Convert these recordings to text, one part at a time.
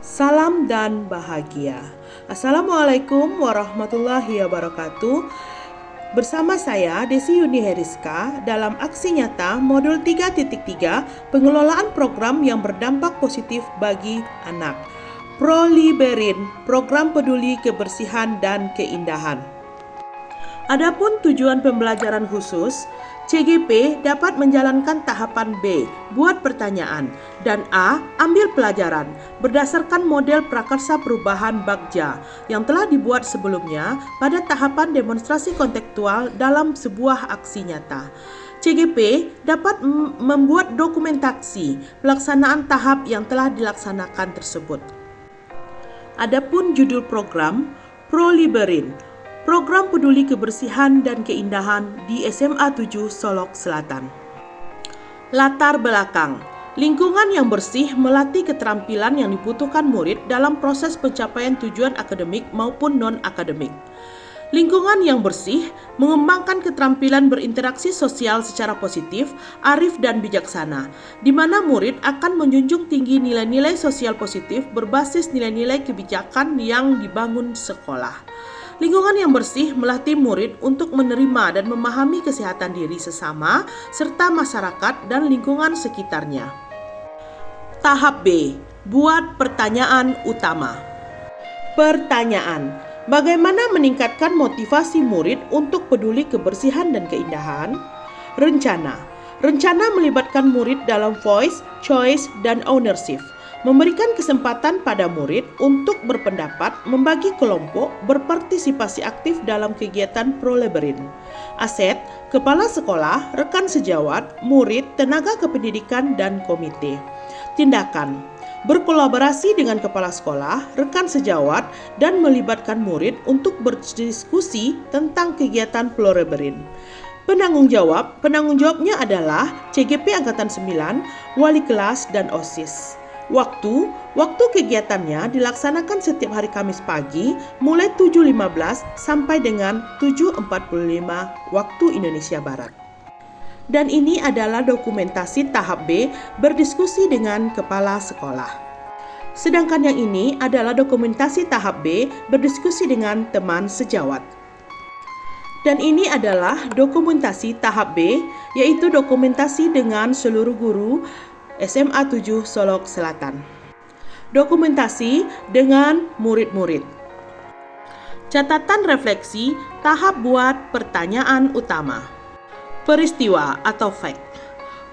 Salam dan bahagia. Assalamualaikum warahmatullahi wabarakatuh. Bersama saya Desi Yuni Heriska dalam aksi nyata modul 3.3 pengelolaan program yang berdampak positif bagi anak. Proliberin, program peduli kebersihan dan keindahan. Adapun tujuan pembelajaran khusus, CGP dapat menjalankan tahapan B, buat pertanyaan, dan A, ambil pelajaran, berdasarkan model prakarsa perubahan Bagja yang telah dibuat sebelumnya pada tahapan demonstrasi kontekstual dalam sebuah aksi nyata. CGP dapat membuat dokumentasi pelaksanaan tahap yang telah dilaksanakan tersebut. Adapun judul program, Proliberin, Program Peduli Kebersihan dan Keindahan di SMA 7 Solok Selatan. Latar belakang, lingkungan yang bersih melatih keterampilan yang dibutuhkan murid dalam proses pencapaian tujuan akademik maupun non-akademik. Lingkungan yang bersih mengembangkan keterampilan berinteraksi sosial secara positif, arif dan bijaksana, di mana murid akan menjunjung tinggi nilai-nilai sosial positif berbasis nilai-nilai kebijakan yang dibangun sekolah. Lingkungan yang bersih melatih murid untuk menerima dan memahami kesehatan diri sesama serta masyarakat dan lingkungan sekitarnya. Tahap B, buat pertanyaan utama. Pertanyaan, bagaimana meningkatkan motivasi murid untuk peduli kebersihan dan keindahan? Rencana melibatkan murid dalam voice, choice, dan ownership. Memberikan kesempatan pada murid untuk berpendapat, membagi kelompok, berpartisipasi aktif dalam kegiatan Proliberin. Aset, kepala sekolah, rekan sejawat, murid, tenaga kependidikan, dan komite. Tindakan, berkolaborasi dengan kepala sekolah, rekan sejawat, dan melibatkan murid untuk berdiskusi tentang kegiatan Proliberin. Penanggung jawabnya adalah CGP Angkatan 9, wali kelas, dan OSIS. Waktu kegiatannya dilaksanakan setiap hari Kamis pagi mulai 7.15 sampai dengan 7.45 waktu Indonesia Barat. Dan ini adalah dokumentasi tahap B, berdiskusi dengan kepala sekolah. Sedangkan yang ini adalah dokumentasi tahap B, berdiskusi dengan teman sejawat. Dan ini adalah dokumentasi tahap B, yaitu dokumentasi dengan seluruh guru SMA 7 Solok Selatan. Dokumentasi dengan murid-murid. Catatan refleksi tahap buat pertanyaan utama. Peristiwa atau fact.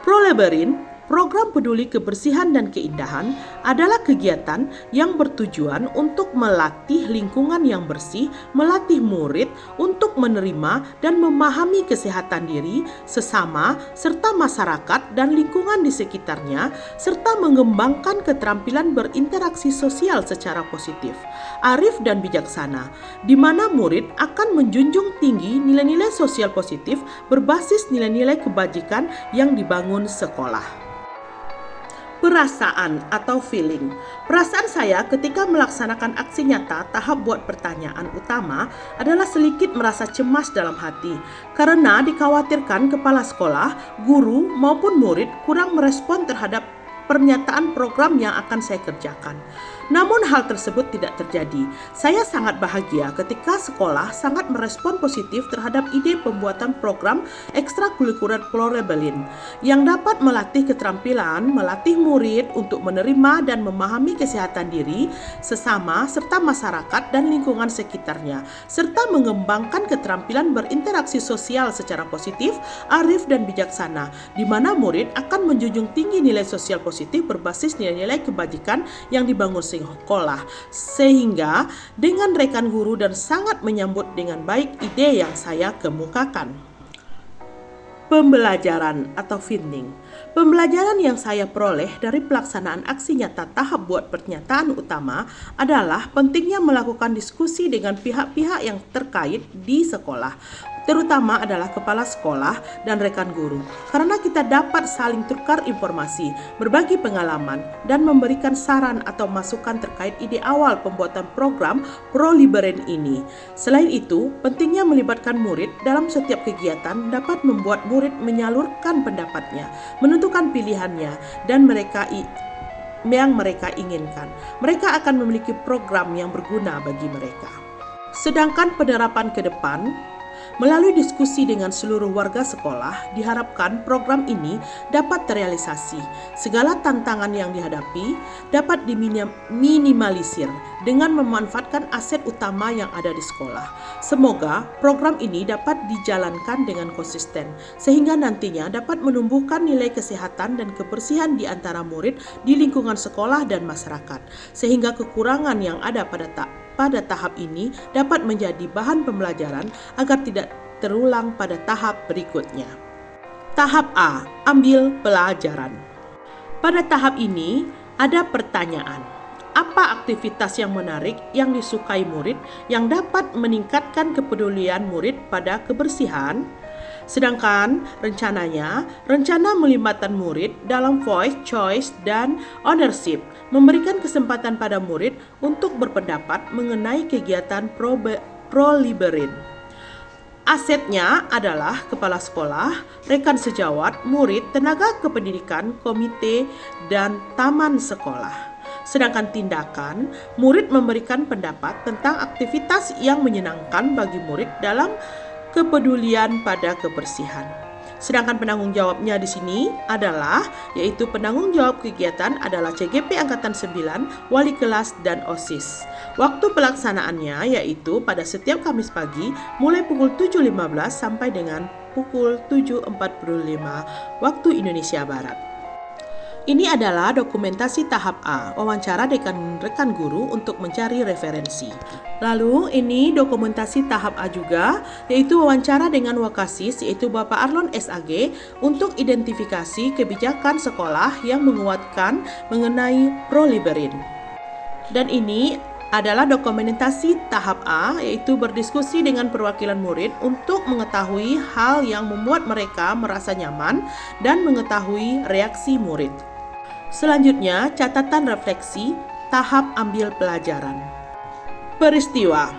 Proliberin, program peduli kebersihan dan keindahan, adalah kegiatan yang bertujuan untuk melatih lingkungan yang bersih, melatih murid untuk menerima dan memahami kesehatan diri, sesama, serta masyarakat dan lingkungan di sekitarnya, serta mengembangkan keterampilan berinteraksi sosial secara positif, arif dan bijaksana, di mana murid akan menjunjung tinggi nilai-nilai sosial positif berbasis nilai-nilai kebajikan yang dibangun sekolah. Perasaan atau feeling. Perasaan saya ketika melaksanakan aksi nyata tahap buat pertanyaan utama adalah sedikit merasa cemas dalam hati karena dikhawatirkan kepala sekolah, guru maupun murid kurang merespon terhadap pernyataan program yang akan saya kerjakan. Namun hal tersebut tidak terjadi. Saya sangat bahagia ketika sekolah sangat merespon positif terhadap ide pembuatan program ekstrakurikuler Proliberin yang dapat melatih keterampilan, melatih murid untuk menerima dan memahami kesehatan diri, sesama, serta masyarakat dan lingkungan sekitarnya, serta mengembangkan keterampilan berinteraksi sosial secara positif, arif dan bijaksana, di mana murid akan menjunjung tinggi nilai sosial positif berbasis nilai-nilai kebajikan yang dibangun sekolah, sehingga dengan rekan guru dan sangat menyambut dengan baik ide yang saya kemukakan. Pembelajaran atau finding. Pembelajaran yang saya peroleh dari pelaksanaan aksi nyata tahap buat pernyataan utama adalah pentingnya melakukan diskusi dengan pihak-pihak yang terkait di sekolah, terutama adalah kepala sekolah dan rekan guru, karena kita dapat saling tukar informasi, berbagi pengalaman, dan memberikan saran atau masukan terkait ide awal pembuatan program Proliberin ini. Selain itu, pentingnya melibatkan murid dalam setiap kegiatan dapat membuat murid menyalurkan pendapatnya, menentukan pilihannya, dan mereka yang mereka inginkan. Mereka akan memiliki program yang berguna bagi mereka. Sedangkan penerapan ke depan, melalui diskusi dengan seluruh warga sekolah, diharapkan program ini dapat terrealisasi. Segala tantangan yang dihadapi dapat diminimalisir dengan memanfaatkan aset utama yang ada di sekolah. Semoga program ini dapat dijalankan dengan konsisten, sehingga nantinya dapat menumbuhkan nilai kesehatan dan kebersihan di antara murid di lingkungan sekolah dan masyarakat, sehingga kekurangan yang ada pada tahap ini dapat menjadi bahan pembelajaran agar tidak terulang pada tahap berikutnya. Tahap A, ambil pelajaran. Pada tahap ini ada pertanyaan, apa aktivitas yang menarik yang disukai murid yang dapat meningkatkan kepedulian murid pada kebersihan? Sedangkan rencana melibatkan murid dalam voice, choice, dan ownership, memberikan kesempatan pada murid untuk berpendapat mengenai kegiatan pro-liberin. Asetnya adalah kepala sekolah, rekan sejawat, murid, tenaga kependidikan, komite, dan taman sekolah. Sedangkan tindakan, murid memberikan pendapat tentang aktivitas yang menyenangkan bagi murid dalam kepedulian pada kebersihan. Sedangkan penanggung jawabnya di sini adalah, yaitu penanggung jawab kegiatan adalah CGP Angkatan 9, wali kelas, dan OSIS. Waktu pelaksanaannya yaitu pada setiap Kamis pagi mulai pukul 7.15 sampai dengan pukul 7.45 waktu Indonesia Barat. Ini adalah dokumentasi tahap A, wawancara dengan rekan guru untuk mencari referensi. Lalu ini dokumentasi tahap A juga, yaitu wawancara dengan Wakasis, yaitu Bapak Arlon SAG, untuk identifikasi kebijakan sekolah yang menguatkan mengenai pro-liberin. Dan ini adalah dokumentasi tahap A, yaitu berdiskusi dengan perwakilan murid untuk mengetahui hal yang membuat mereka merasa nyaman dan mengetahui reaksi murid. Selanjutnya, catatan refleksi tahap ambil pelajaran. Peristiwa.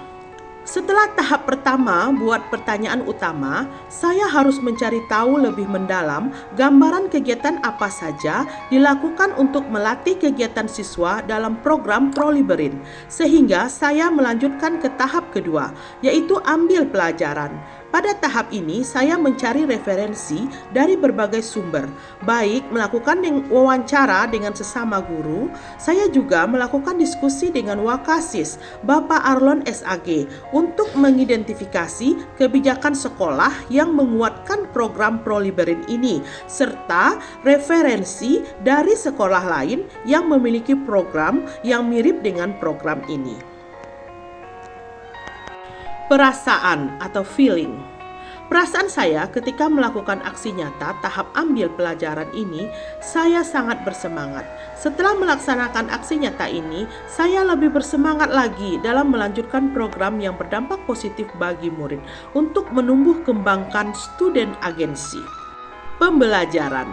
Setelah tahap pertama buat pertanyaan utama, saya harus mencari tahu lebih mendalam gambaran kegiatan apa saja dilakukan untuk melatih kegiatan siswa dalam program pro-liberin, sehingga saya melanjutkan ke tahap kedua, yaitu ambil pelajaran. Pada tahap ini, saya mencari referensi dari berbagai sumber, baik melakukan wawancara dengan sesama guru, saya juga melakukan diskusi dengan Wakasis, Bapak Arlon SAG, untuk mengidentifikasi kebijakan sekolah yang menguatkan program pro-liberin ini, serta referensi dari sekolah lain yang memiliki program yang mirip dengan program ini. Perasaan atau feeling. Perasaan saya ketika melakukan aksi nyata tahap ambil pelajaran ini, saya sangat bersemangat. Setelah melaksanakan aksi nyata ini, saya lebih bersemangat lagi dalam melanjutkan program yang berdampak positif bagi murid untuk menumbuh kembangkan student agency. Pembelajaran.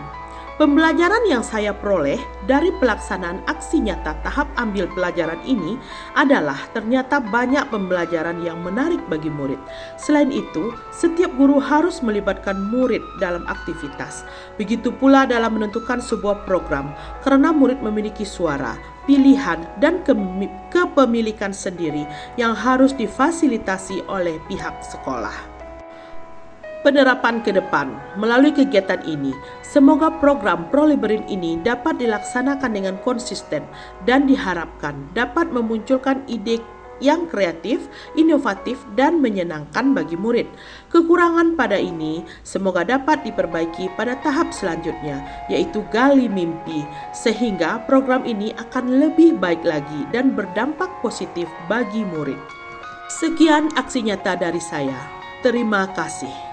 Pembelajaran yang saya peroleh dari pelaksanaan aksi nyata tahap ambil pelajaran ini adalah ternyata banyak pembelajaran yang menarik bagi murid. Selain itu, setiap guru harus melibatkan murid dalam aktivitas. Begitu pula dalam menentukan sebuah program, karena murid memiliki suara, pilihan, dan kepemilikan sendiri yang harus difasilitasi oleh pihak sekolah. Penerapan ke depan melalui kegiatan ini, semoga program pro-liberin ini dapat dilaksanakan dengan konsisten dan diharapkan dapat memunculkan ide yang kreatif, inovatif, dan menyenangkan bagi murid. Kekurangan pada ini semoga dapat diperbaiki pada tahap selanjutnya, yaitu gali mimpi, sehingga program ini akan lebih baik lagi dan berdampak positif bagi murid. Sekian aksi nyata dari saya. Terima kasih.